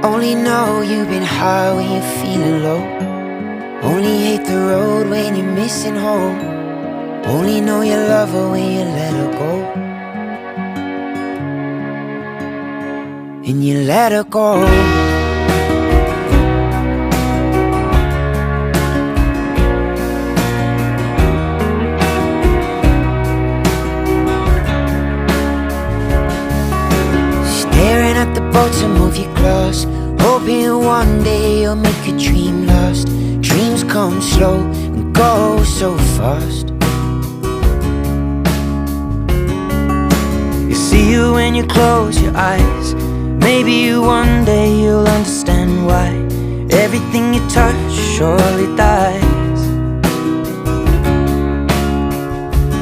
Only know you've been high when you're feeling low. Only hate the road when you're missing home. Only know you love her when you let her go. And you let her go. Staring at the bottom of your glass, hoping one day you'll make a dream last. Dreams come slow and go so fast. You see you when you close your eyes. Maybe one day you'll understand why everything you touch surely dies.